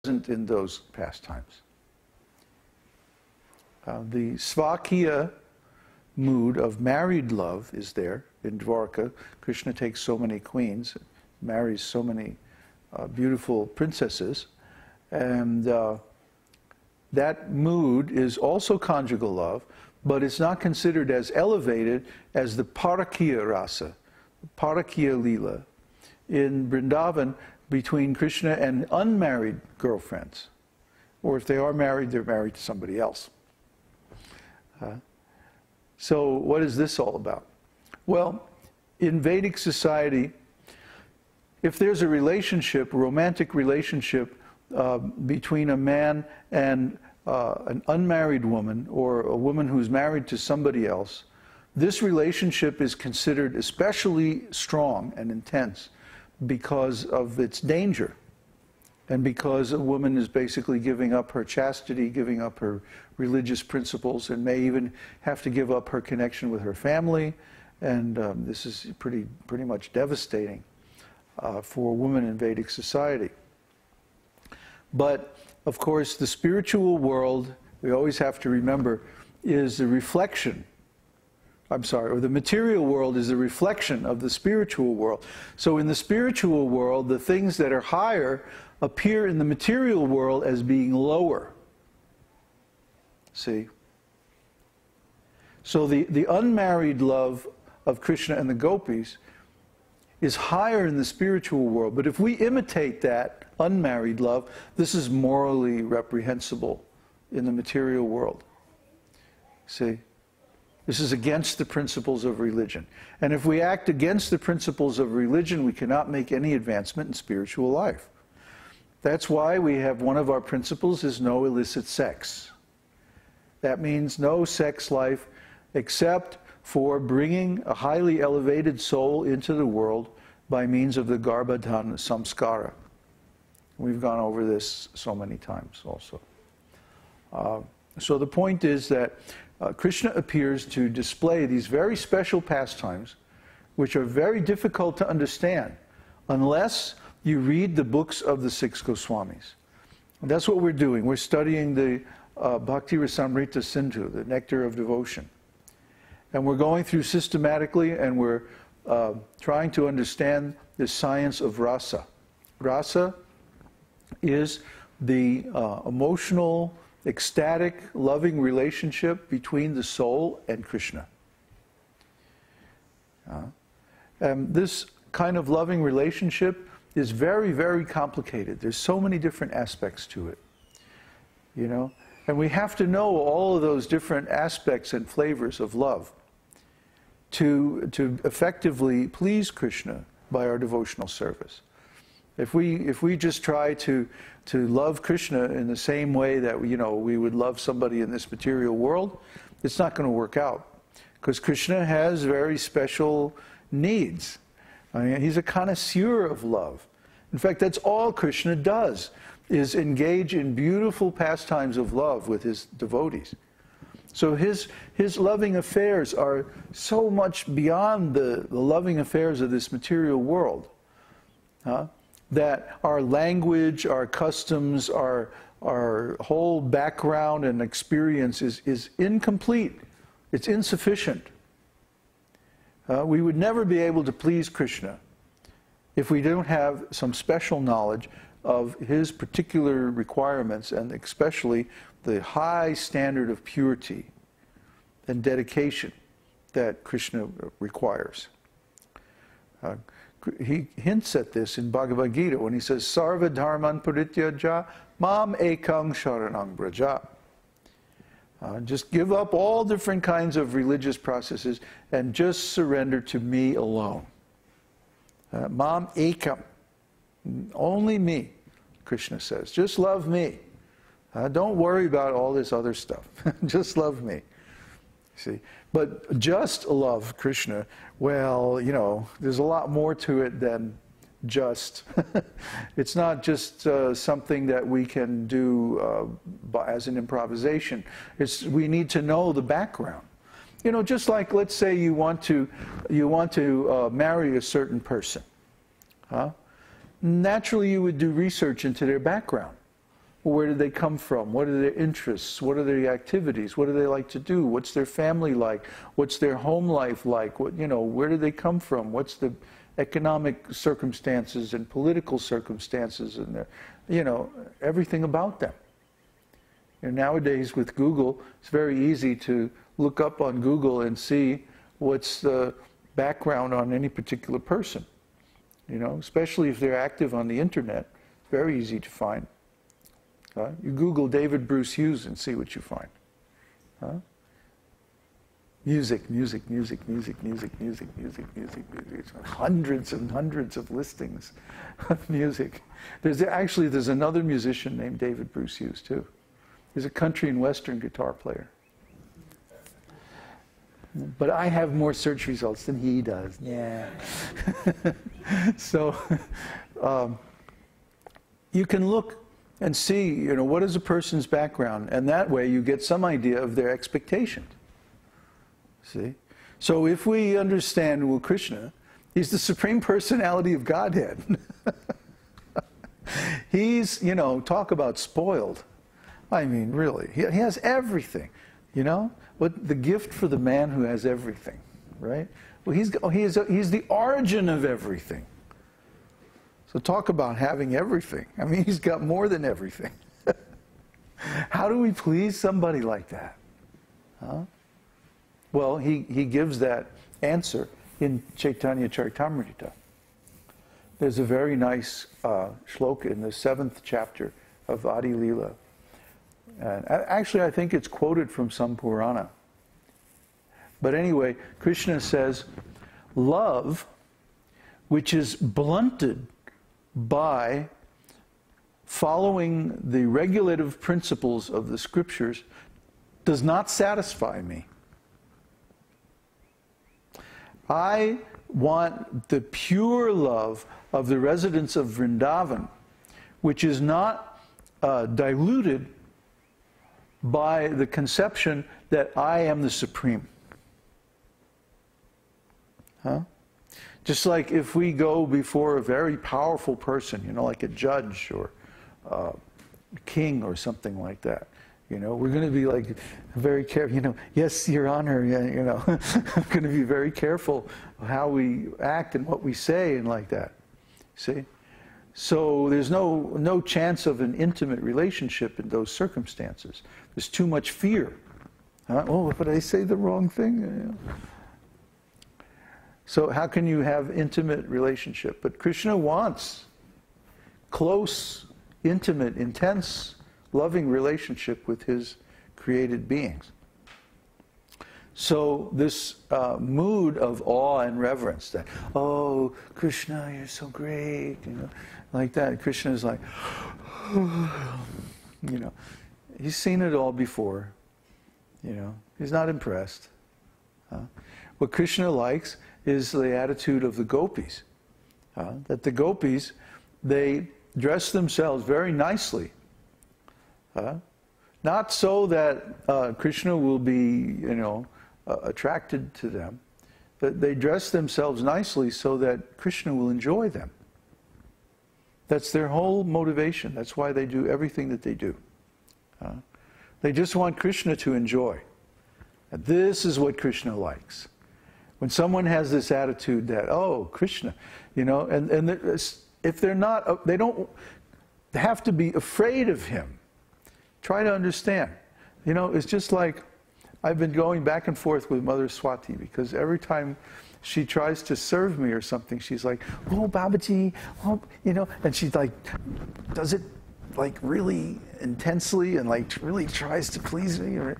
in those pastimes. The Svakiya mood of married love is there. In Dwarka, Krishna takes so many queens, marries so many beautiful princesses, and that mood is also conjugal love, but it's not considered as elevated as the Parakiya rasa, Parakiya lila, in Vrindavan between Krishna and unmarried girlfriends. Or if they are married, they're married to somebody else. So what is this all about? Well, in Vedic society, if there's a relationship, a romantic relationship between a man and an unmarried woman, or a woman who's married to somebody else, this relationship is considered especially strong and intense because of its danger, and because a woman is basically giving up her chastity, giving up her religious principles, and may even have to give up her connection with her family, and this is pretty much devastating for a woman in Vedic society. But of course, the spiritual world, we always have to remember, is the reflection, or the material world is the reflection of the spiritual world. So in the spiritual world, the things that are higher appear in the material world as being lower. See? So the unmarried love of Krishna and the gopis is higher in the spiritual world. But if we imitate that unmarried love, this is morally reprehensible in the material world. See? This is against the principles of religion. And if we act against the principles of religion, we cannot make any advancement in spiritual life. That's why we have one of our principles is no illicit sex. That means no sex life except for bringing a highly elevated soul into the world by means of the garbhadhana samskara. We've gone over this so many times also. So the point is that Krishna appears to display these very special pastimes, which are very difficult to understand unless you read the books of the six Goswamis. And that's what we're doing. We're studying the Bhakti Rasamrita Sindhu, the nectar of devotion. And we're going through systematically, and we're trying to understand the science of rasa. Rasa is the emotional, ecstatic, loving relationship between the soul and Krishna. And this kind of loving relationship is very, very complicated. There's so many different aspects to it, you know. And we have to know all of those different aspects and flavors of love to effectively please Krishna by our devotional service. If we just try to love Krishna in the same way that we would love somebody in this material world, it's not going to work out, because Krishna has very special needs. I mean, he's a connoisseur of love. In fact, that's all Krishna does, is engage in beautiful pastimes of love with his devotees. So his loving affairs are so much beyond the loving affairs of this material world, that our language, our customs, our whole background and experience is incomplete. It's insufficient. We would never be able to please Krishna if we don't have some special knowledge of his particular requirements, and especially the high standard of purity and dedication that Krishna requires. He hints at this in Bhagavad-gītā when he says, Sarva dharman parityaja mam ekang sharanang braja. Just give up all different kinds of religious processes and just surrender to me alone. Mam ekam. Only me, Krishna says. Just love me. Don't worry about all this other stuff. Just love me. See? But just love Krishna, well, there's a lot more to it than just. It's not just something that we can do as an improvisation. We need to know the background. Just like, let's say you want to marry a certain person. Naturally, you would do research into their background. Well, where did they come from? What are their interests? What are their activities? What do they like to do? What's their family like? What's their home life like? What, where do they come from? What's the economic circumstances and political circumstances and everything about them. Nowadays with Google, it's very easy to look up on Google and see what's the background on any particular person. Especially if they're active on the internet, it's very easy to find. You Google David Bruce Hughes and see what you find. Music. Hundreds and hundreds of listings of music. There's another musician named David Bruce Hughes too. He's a country and western guitar player. But I have more search results than he does. Yeah. So you can look and see, what is a person's background, and that way you get some idea of their expectations. See? So if we understand, well, Krishna, he's the Supreme Personality of Godhead. He's, talk about spoiled. I mean, really, he has everything, What the gift for the man who has everything, right? Well, he's the origin of everything. So talk about having everything. I mean, he's got more than everything. How do we please somebody like that? Well, he gives that answer in Caitanya-caritāmṛta. There's a very nice shloka in the 7th chapter of Adi Lila. And actually, I think it's quoted from some Purana. But anyway, Krishna says, love, which is blunted by following the regulative principles of the scriptures, does not satisfy me. I want the pure love of the residents of Vrindavan, which is not diluted by the conception that I am the Supreme. Just like if we go before a very powerful person, like a judge or a king or something like that, we're going to be like very careful, yes, Your Honor, I'm going to be very careful how we act and what we say and like that. See? So there's no chance of an intimate relationship in those circumstances. There's too much fear. Oh, if I say the wrong thing? So how can you have intimate relationship? But Krishna wants close, intimate, intense, loving relationship with his created beings. So this mood of awe and reverence, that, oh, Krishna, you're so great, like that. Krishna is like, he's seen it all before, he's not impressed. What Krishna likes is the attitude of the gopis, that the gopis, they dress themselves very nicely, not so that Krishna will be, attracted to them, but they dress themselves nicely so that Krishna will enjoy them. That's their whole motivation. That's why they do everything that they do. They just want Krishna to enjoy. And this is what Krishna likes. When someone has this attitude that, oh, Krishna, and if they're not, they don't have to be afraid of him. Try to understand. It's just like, I've been going back and forth with Mother Swati, because every time she tries to serve me or something, she's like, oh, Babaji, oh, and she does it really intensely and really tries to please me,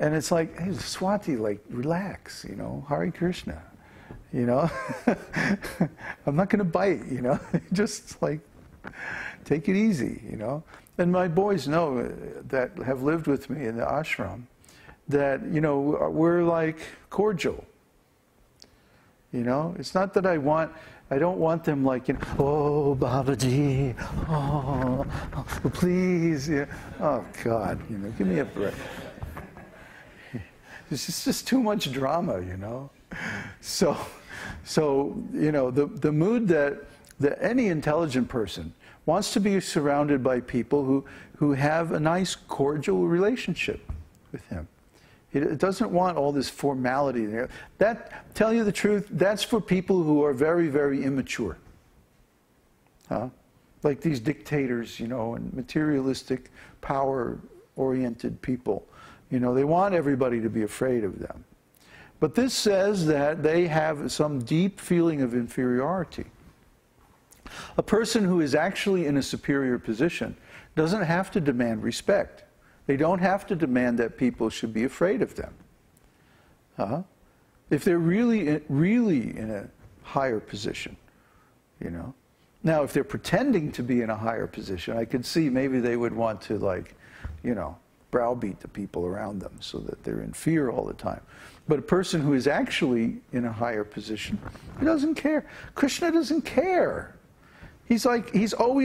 and it's like, hey, Swati, relax, Hare Krishna, I'm not going to bite, just take it easy, And my boys know that have lived with me in the ashram that, we're cordial. It's not that I don't want them oh, Babaji, oh, please, oh God, give me a break. It's just too much drama, So the mood that any intelligent person wants to be surrounded by people who have a nice, cordial relationship with him. It doesn't want all this formality there. That, tell you the truth, that's for people who are very, very immature. Like these dictators, you know, and materialistic, power-oriented people. You know, they want everybody to be afraid of them. But this says that they have some deep feeling of inferiority. A person who is actually in a superior position doesn't have to demand respect. They don't have to demand that people should be afraid of them. If they're really in a higher position, you know. Now, if they're pretending to be in a higher position, I could see maybe they would want to, like, you know, browbeat the people around them so that they're in fear all the time. But a person who is actually in a higher position, he doesn't care. Krishna doesn't care. He's always